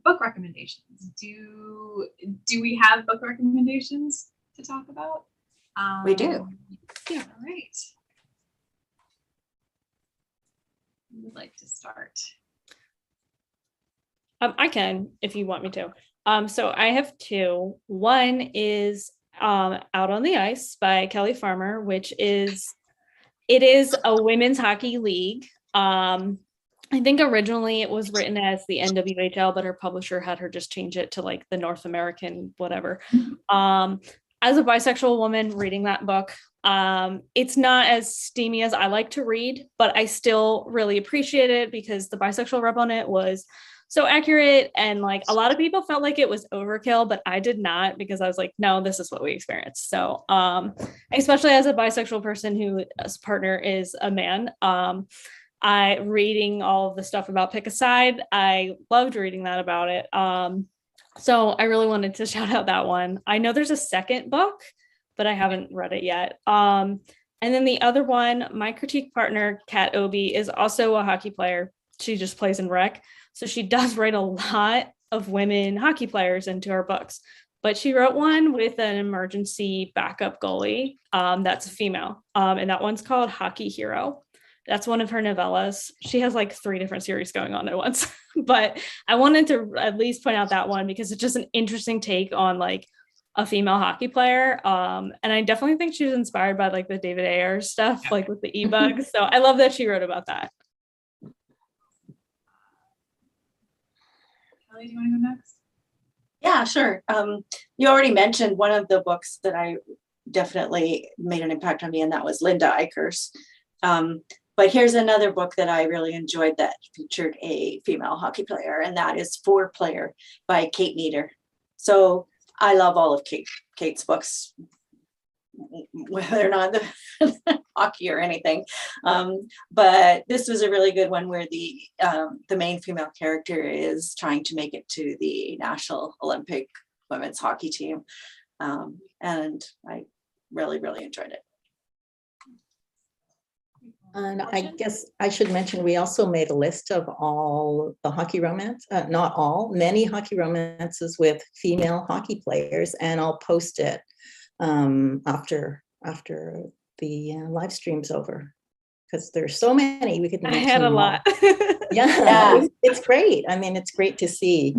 Book recommendations. Do we have book recommendations to talk about? We do. Yeah, all right. Who would like to start? I can, if you want me to. So I have two. One is Out on the Ice by Kelly Farmer, which is a women's hockey league. I think originally it was written as the NWHL, but her publisher had her just change it to like the North American whatever. As a bisexual woman reading that book, it's not as steamy as I like to read, but I still really appreciate it because the bisexual rep on it was so accurate, and like a lot of people felt like it was overkill, but I did not, because I was like, no, this is what we experienced. So especially as a bisexual person whose partner is a man, I reading all of the stuff about Pick a Side, I loved reading that about it. So I really wanted to shout out that one. I know there's a second book, but I haven't read it yet. And then the other one, my critique partner, Kat Obi, is also a hockey player. She just plays in rec. So she does write a lot of women hockey players into her books. But she wrote one with an emergency backup goalie that's a female. And that one's called Hockey Hero. That's one of her novellas. She has like 3 different series going on at once. But I wanted to at least point out that one because it's just an interesting take on like a female hockey player. And I definitely think she was inspired by like the David Ayer stuff, like with the e-bugs. So I love that she wrote about that. Kelly, do you want to go next? Yeah, sure. You already mentioned one of the books that I definitely made an impact on me, and that was Linda Eicher's. But here's another book that I really enjoyed that featured a female hockey player, and that is 4Player by Kate Meader. So I love all of Kate's books, whether or not the hockey or anything. But this was a really good one where the main female character is trying to make it to the National Olympic women's hockey team. And I really, really enjoyed it. And I guess I should mention, we also made a list of all the hockey romance, not all, many hockey romances with female hockey players, and I'll post it after after the live stream's over, because there's so many. We could I mention had a them all. lot. Yeah. It's great. I mean, it's great to see.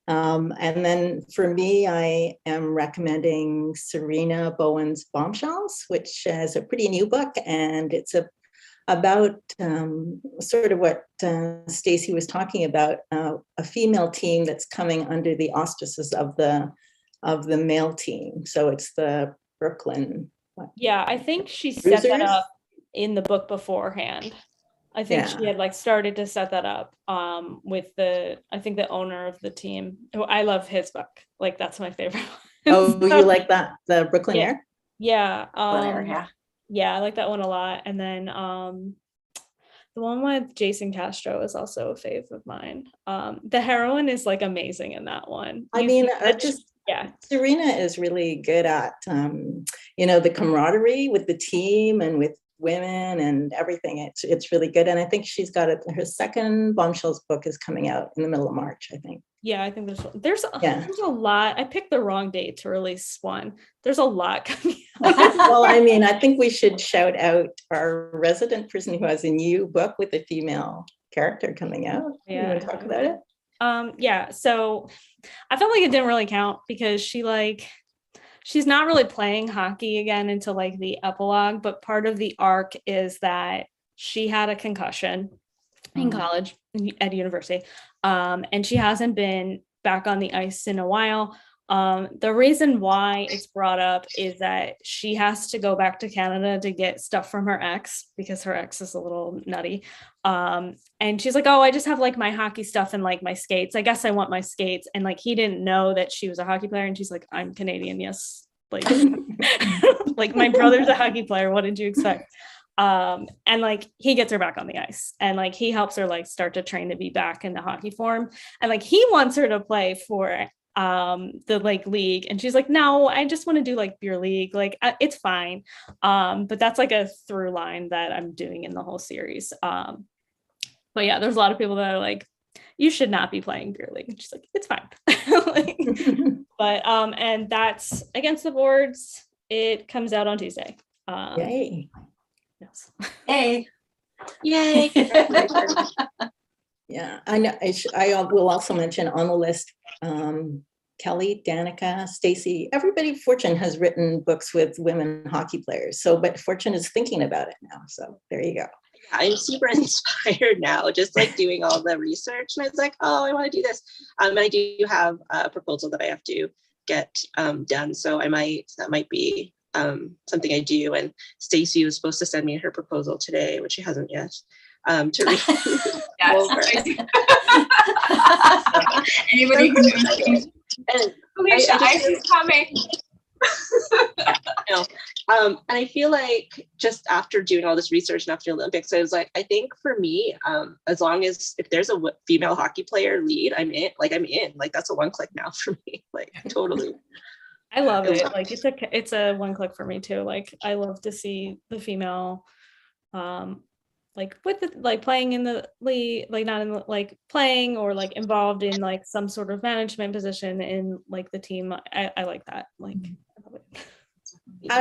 And then for me, I am recommending Serena Bowen's Bombshells, which is a pretty new book, and it's about sort of what Stacey was talking about, a female team that's coming under the auspices of the male team. So it's the Brooklyn. Yeah, I think she set that Bruisers? up in the book beforehand. I think she had like started to set that up with I think the owner of the team, who I love his book. Like that's my favorite one. Oh, you like that? The Brooklyn Air? Yeah. Yeah. Yeah, I like that one a lot. And then the one with Jason Castro is also a fave of mine. The heroine is like amazing in that one. I mean, Serena is really good at, the camaraderie with the team and with women and everything. It's really good. And I think she's got her second Bombshells book is coming out in the middle of March, I think. Yeah, I think there's a lot. I picked the wrong date to release one. There's a lot coming out. Well, I mean, I think we should shout out our resident person who has a new book with a female character coming out. Yeah. You want to talk about it? Yeah, so I felt like it didn't really count because she's not really playing hockey again until like the epilogue, but part of the arc is that she had a concussion in college at university, and she hasn't been back on the ice in a while. The reason why it's brought up is that she has to go back to Canada to get stuff from her ex because her ex is a little nutty. And she's like, oh, I just have like my hockey stuff and like my skates. I guess I want my skates. And like, he didn't know that she was a hockey player. And she's like, I'm Canadian. Yes. Like, like my brother's a hockey player. What did you expect? And like, he gets her back on the ice and like, he helps her like start to train to be back in the hockey form. And like, he wants her to play for the like league, and she's like, no, I just want to do like beer league, like it's fine. But that's like a through line that I'm doing in the whole series. But yeah, there's a lot of people that are like, you should not be playing beer league, and she's like, it's fine. Like, but and that's Against the Boards. It comes out on Tuesday. Yay. Yes. Hey. Yay. Yeah, I know. I will also mention on the list, Kelly, Danica, Stacey, everybody. Fortune has written books with women hockey players. So, but Fortune is thinking about it now. So there you go. I'm super inspired now, just like doing all the research. And I was like, oh, I want to do this. And I do have a proposal that I have to get done. So that might be something I do. And Stacey was supposed to send me her proposal today, which she hasn't yet. To read. Anybody who knows Alicia, ice is coming. And I feel like just after doing all this research and after the Olympics, I was like, I think for me, as long as if there's a female hockey player lead, I'm in. Like that's a one click now for me. Like totally. I love it. Like it's a one click for me too. Like I love to see the female like with the like playing in the league, like not in the, like playing or like involved in like some sort of management position in like the team. I like that. Like I love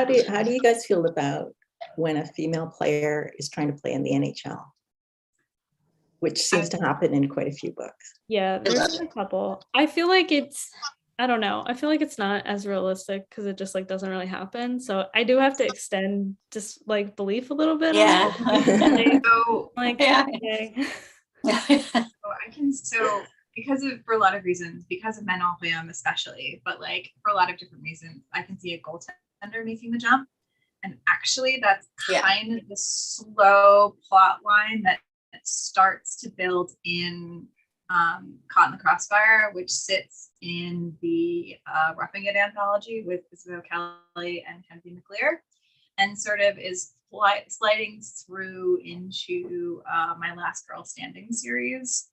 it. How do you guys feel about when a female player is trying to play in the NHL, which seems to happen in quite a few books? Yeah, there's been a couple. I feel like I don't know. I feel like it's not as realistic because it just like doesn't really happen. So I do have to extend just like belief a little bit. Yeah. So like, Yeah. okay. So for a lot of reasons, because of Men All Him especially, but like for a lot of different reasons, I can see a goaltender making the jump. And actually that's kind of the slow plot line that starts to build in Caught in the Crossfire, which sits in the Roughing It anthology with Isabel Kelly and Kennedy McClear, and sort of is sliding through into My Last Girl Standing series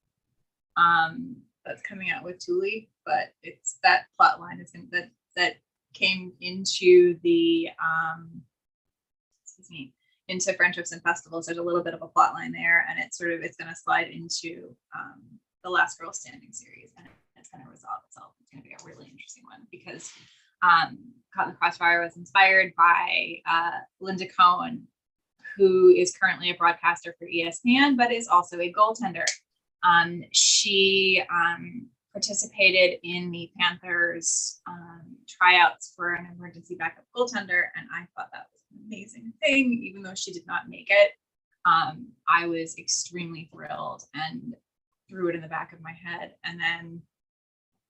that's coming out with Thule, but it's that plot line is that came into the into Friendships and Festivals. There's a little bit of a plot line there, and it's going to slide into the Last Girl Standing series, and it's going to resolve itself. It's going to be a really interesting one because Caught in the Crossfire was inspired by Linda Cohen, who is currently a broadcaster for ESPN, but is also a goaltender. She participated in the Panthers tryouts for an emergency backup goaltender, and I thought that was an amazing thing, even though she did not make it. I was extremely thrilled and threw it in the back of my head, and then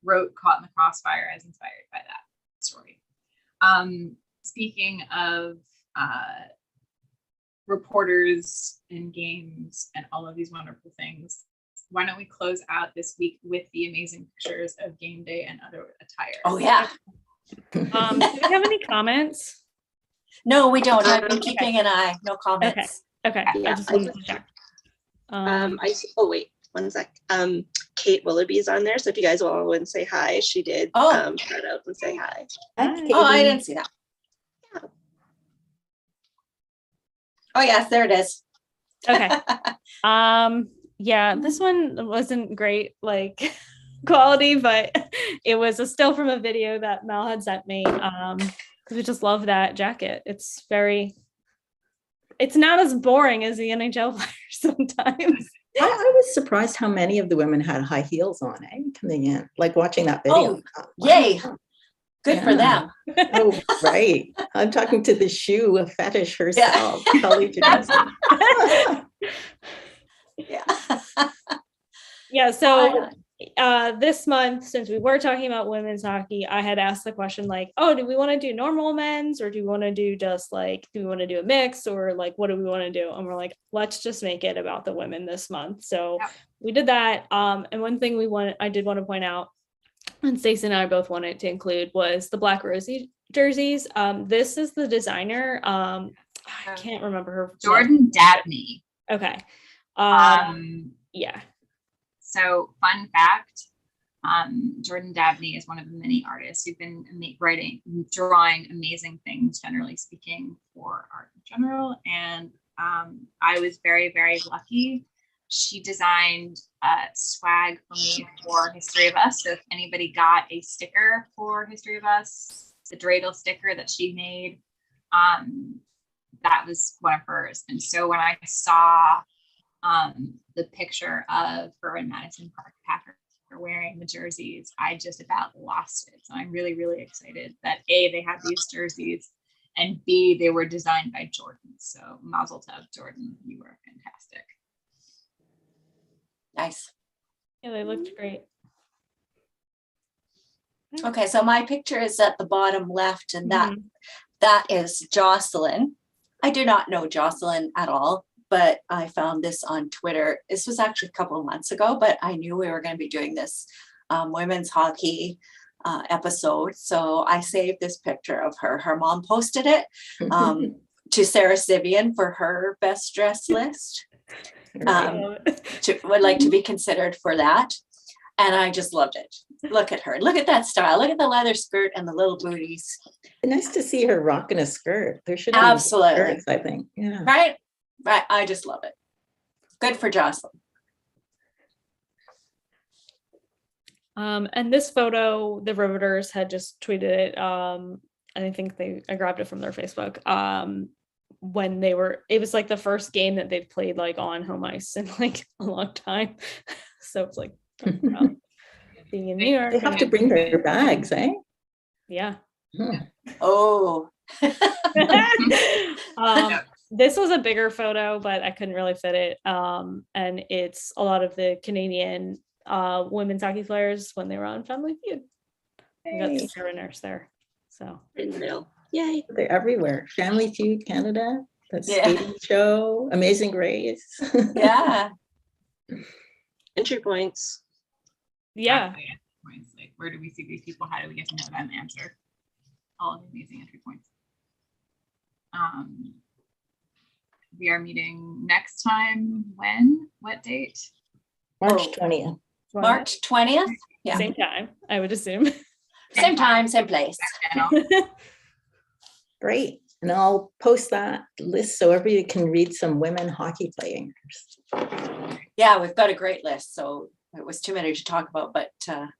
wrote Caught in the Crossfire as inspired by that story. Speaking of reporters and games and all of these wonderful things, why don't we close out this week with the amazing pictures of game day and other attire? Oh yeah. Do we have any comments? No, we don't. I've been keeping an eye. No comments. Okay. Yeah, I just wanted to check. I see. Oh wait, one sec. Kate Willoughby's on there, so if you guys all want to say hi, she did. Shout out and say hi. Oh, I didn't see that. Yeah. Oh yes, there it is. Okay. Yeah, this one wasn't great, like quality, but it was a still from a video that Mel had sent me. Because we just love that jacket. It's not as boring as the NHL players sometimes. I was surprised how many of the women had high heels on, coming in, like watching that video. Oh, yay. Good for them. Oh, right. I'm talking to the shoe fetish herself, Kelly Jamieson. Yeah, so this month, since we were talking about women's hockey, I had asked the question like, oh, do we want to do normal men's, or do we want to do just like, do we want to do a mix, or like, what do we want to do? And we're like, let's just make it about the women this month. So we did that. And one thing I did want to point out, and Stacey and I both wanted to include, was the Black Rosie jerseys. This is the designer. I can't remember her. Jordan Dabney. Okay. Yeah. So fun fact, Jordan Dabney is one of the many artists who've been drawing amazing things, generally speaking, for art in general. And I was very, very lucky. She designed swag for me for History of Us. So if anybody got a sticker for History of Us, the dreidel sticker that she made, that was one of hers. And so when I saw the picture of her and Madison Park Packer wearing the jerseys, I just about lost it. So I'm really, really excited that A, they have these jerseys, and B, they were designed by Jordan. So mazel tov, Jordan, you were fantastic. Nice. Yeah, they looked great. Okay, so my picture is at the bottom left, and that is Jocelyn. I do not know Jocelyn at all, but I found this on Twitter. This was actually a couple of months ago, but I knew we were going to be doing this women's hockey episode. So I saved this picture of her. Her mom posted it to Sarah Sivian for her best dress list. Would like to be considered for that. And I just loved it. Look at her. Look at that style. Look at the leather skirt and the little booties. Nice to see her rocking a skirt. There should be absolutely skirts, I think. Yeah. Right. I just love it. Good for Jocelyn. And this photo, the Riveters had just tweeted it. I think I grabbed it from their Facebook. When it was like the first game that they've played like on home ice in like a long time. So it's like being in New York. They have to bring their bags, eh? Yeah. Oh. This was a bigger photo, but I couldn't really fit it. And it's a lot of the Canadian women's hockey players when they were on Family Feud. We got the Sarah Nurse there. So in the middle. Yay. They're everywhere. Family Feud Canada, that skating show, Amazing Grace. Yeah. Entry points. Yeah. Like, where do we see these people? How do we get to know them? Answer all of the amazing entry points. We are meeting next time. When? What date? March 20th. March 20th. Yeah. Same time, I would assume. Same time, same place. Great. And I'll post that list so everybody can read some women hockey players. Yeah, we've got a great list. So it was too many to talk about, but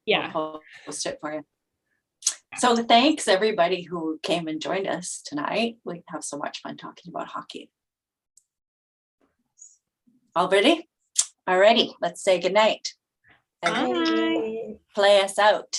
yeah, we'll post it for you. So thanks everybody who came and joined us tonight. We have so much fun talking about hockey. All ready? Alrighty, let's say goodnight. And Bye. play us out.